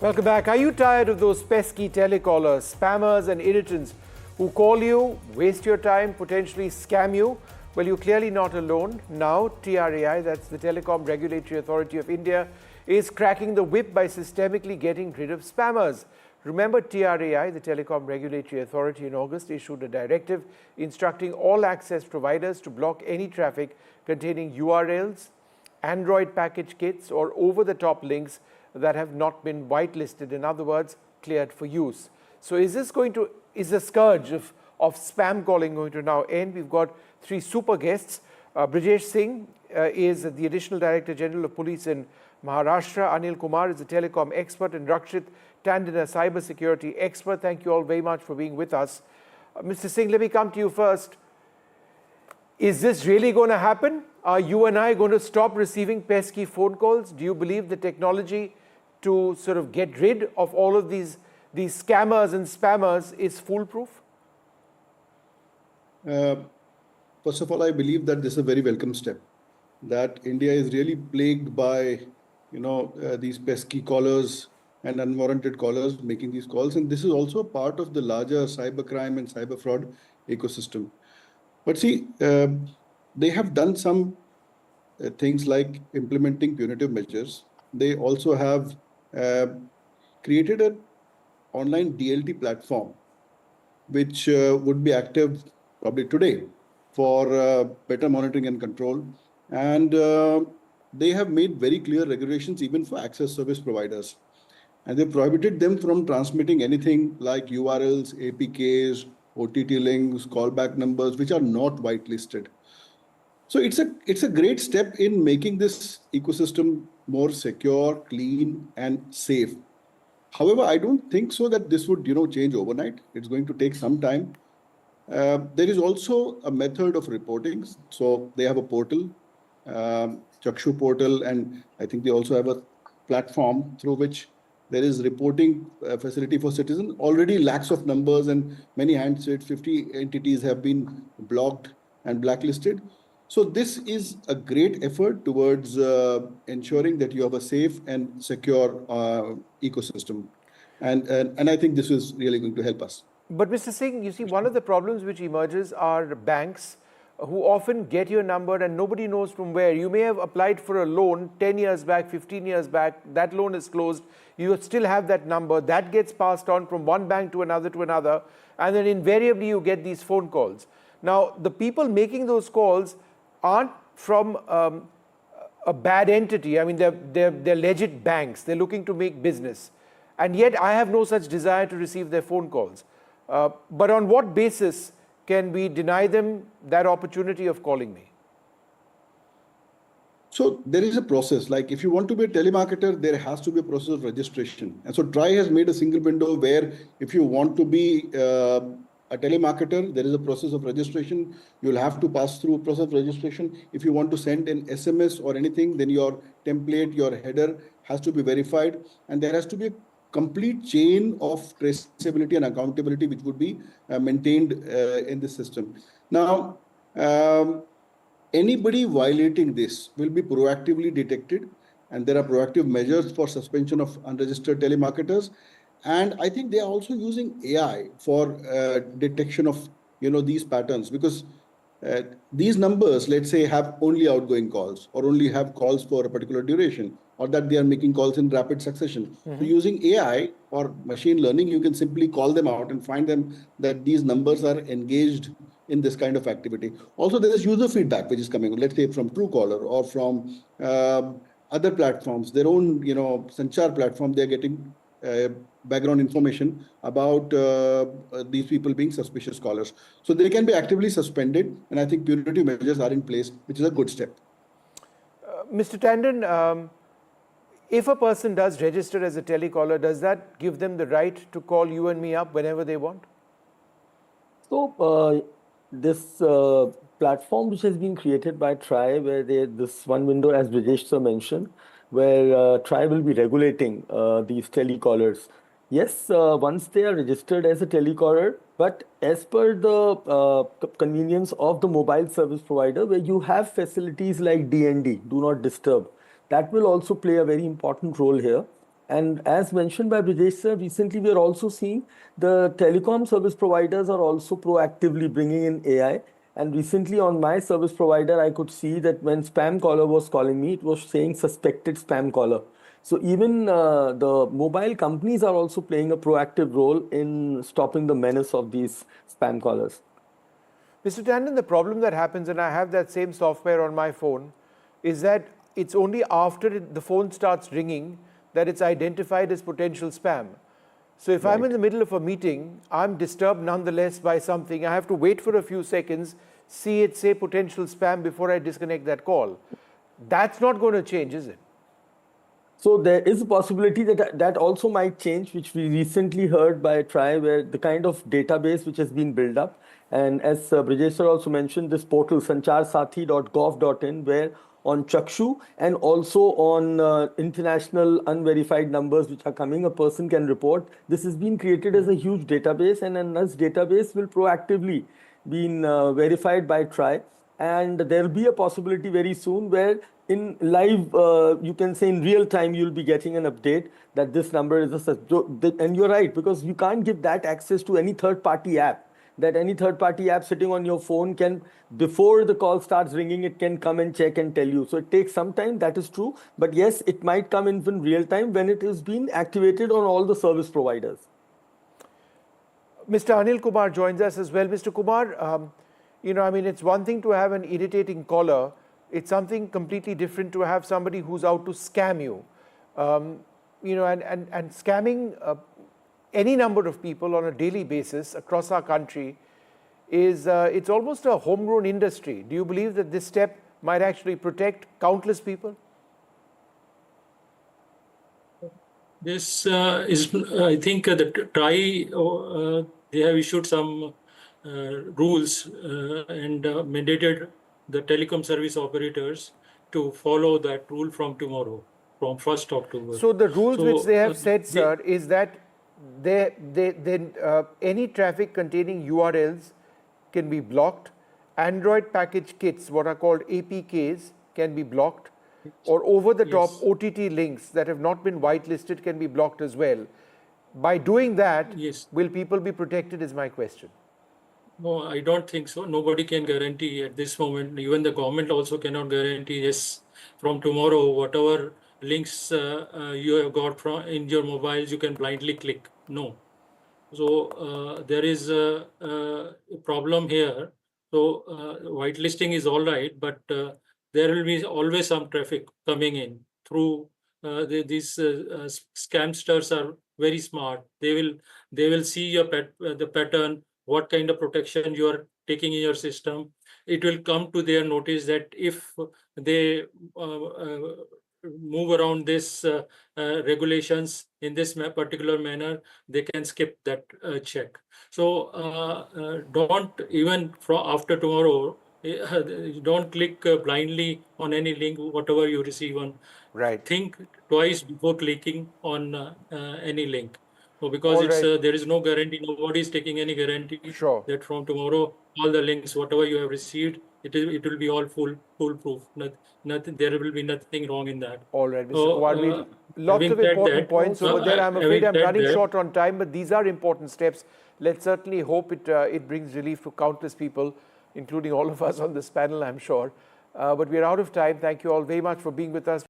Welcome back. Are you tired of those pesky telecallers, spammers and irritants who call you, waste your time, potentially scam you? Well, you're clearly not alone. Now, TRAI, that's the Telecom Regulatory Authority of India, is cracking the whip by systemically getting rid of spammers. Remember, TRAI, the Telecom Regulatory Authority, in August issued a directive instructing all access providers to block any traffic containing URLs, Android package kits, or over-the-top links that have not been whitelisted, in other words, cleared for use. So is the scourge of spam calling going to now end? We've got three super guests. Brijesh Singh is the Additional Director General of Police in Maharashtra. Anil Kumar is a telecom expert, and Rakshit Tandon, a cyber security expert. Thank you all very much for being with us. Mr. Singh, let me come to you first. Is this really going to happen? Are you and I going to stop receiving pesky phone calls? Do you believe the technology to sort of get rid of all of these scammers and spammers is foolproof? First of all, I believe that this is a very welcome step. That India is really plagued by, these pesky callers and unwarranted callers making these calls, and this is also a part of the larger cybercrime and cyber fraud ecosystem. But see, they have done some things like implementing punitive measures. They also have created an online DLT platform, which would be active probably today for better monitoring and control. And they have made very clear regulations even for access service providers. And they prohibited them from transmitting anything like URLs, APKs, OTT links, callback numbers, which are not whitelisted. So it's a great step in making this ecosystem more secure, clean, and safe. However, I don't think so that this would change overnight. It's going to take some time. There is also a method of reporting. So they have a portal, Chakshu portal, and I think they also have a platform through which there is reporting facility for citizens. Already lakhs of numbers and many handsets, 50 entities have been blocked and blacklisted. So this is a great effort towards ensuring that you have a safe and secure ecosystem. And I think this is really going to help us. But Mr. Singh, you see, one of the problems which emerges are banks who often get your number and nobody knows from where. You may have applied for a loan 10 years back, 15 years back, that loan is closed, you still have that number, that gets passed on from one bank to another, and then invariably you get these phone calls. Now, the people making those calls aren't from a bad entity. I mean, they're legit banks. They're looking to make business. And yet I have no such desire to receive their phone calls. But on what basis can we deny them that opportunity of calling me? So there is a process. Like if you want to be a telemarketer, there has to be a process of registration. And so TRAI has made a single window where if you want to be a telemarketer, there is a process of registration. You'll have to pass through a process of registration. If you want to send an SMS or anything, then your template, your header has to be verified. And there has to be a complete chain of traceability and accountability, which would be maintained in this system. Now, anybody violating this will be proactively detected, and there are proactive measures for suspension of unregistered telemarketers. And I think they are also using AI for detection of these patterns, because these numbers, let's say, have only outgoing calls or only have calls for a particular duration, or that they are making calls in rapid succession. Mm-hmm. So using AI or machine learning, you can simply call them out and find them that these numbers are engaged in this kind of activity. Also, there is user feedback which is coming, let's say from Truecaller or from other platforms, their own Sanchar platform. They're getting background information about these people being suspicious callers. So they can be actively suspended, and I think punitive measures are in place, which is a good step. Mr. Tandon, if a person does register as a telecaller, does that give them the right to call you and me up whenever they want? So this platform which has been created by TRAI, where this one window, as Brijesh sir mentioned, where TRAI will be regulating these telecallers. Yes, once they are registered as a telecaller, but as per the convenience of the mobile service provider, where you have facilities like DND, do not disturb, that will also play a very important role here. And as mentioned by Brijesh sir, recently we are also seeing the telecom service providers are also proactively bringing in AI. And recently on my service provider, I could see that when spam caller was calling me, it was saying suspected spam caller. So even the mobile companies are also playing a proactive role in stopping the menace of these spam callers. Mr. Tandon, the problem that happens, and I have that same software on my phone, is that it's only after the phone starts ringing that it's identified as potential spam. So if I'm in the middle of a meeting, I'm disturbed nonetheless by something. I have to wait for a few seconds, see it say potential spam before I disconnect that call. That's not going to change, is it? So there is a possibility that that also might change, which we recently heard by TRAI, where the kind of database which has been built up, and as Brijesh sir also mentioned, this portal sancharsathi.gov.in, where on Chakshu and also on international unverified numbers which are coming, a person can report. This has been created as a huge database, and this database will proactively be verified by TRAI. And there will be a possibility very soon where in live, you can say in real time, you'll be getting an update that this number is and you're right, because you can't give that access to any third party app, that any third party app sitting on your phone can, before the call starts ringing, it can come and check and tell you. So it takes some time, that is true. But yes, it might come in real time when it is being activated on all the service providers. Mr. Anil Kumar joins us as well. Mr. Kumar, it's one thing to have an irritating caller. It's something completely different to have somebody who's out to scam you. And scamming any number of people on a daily basis across our country is, it's almost a homegrown industry. Do you believe that this step might actually protect countless people? This is, I think, the TRAI, they have issued some rules and mandated the telecom service operators to follow that rule from tomorrow, from 1st October. So the rules which they have said, sir, is that any traffic containing URLs can be blocked. Android package kits, what are called APKs, can be blocked. Or over-the-top OTT links that have not been whitelisted can be blocked as well. By doing that, will people be protected is my question. No, I don't think so. Nobody can guarantee at this moment. Even the government also cannot guarantee, yes, from tomorrow, whatever links you have got from in your mobiles, you can blindly click. No. So there is a problem here. So whitelisting is all right, but there will be always some traffic coming in through these scamsters are very smart. They will see your the pattern, what kind of protection you are taking in your system. It will come to their notice that if they move around this regulations in this particular manner, they can skip that check. So don't even after tomorrow, don't click blindly on any link, whatever you receive on. Right. Think twice before clicking on any link. So because there is no guarantee, nobody is taking any guarantee that from tomorrow, all the links, whatever you have received, it will be all foolproof. Nothing, there will be nothing wrong in that. All right, Mr. Kumar, lots of important points over there. I'm afraid I'm running short on time, but these are important steps. Let's certainly hope it brings relief to countless people, including all of us on this panel, I'm sure. But we're out of time. Thank you all very much for being with us.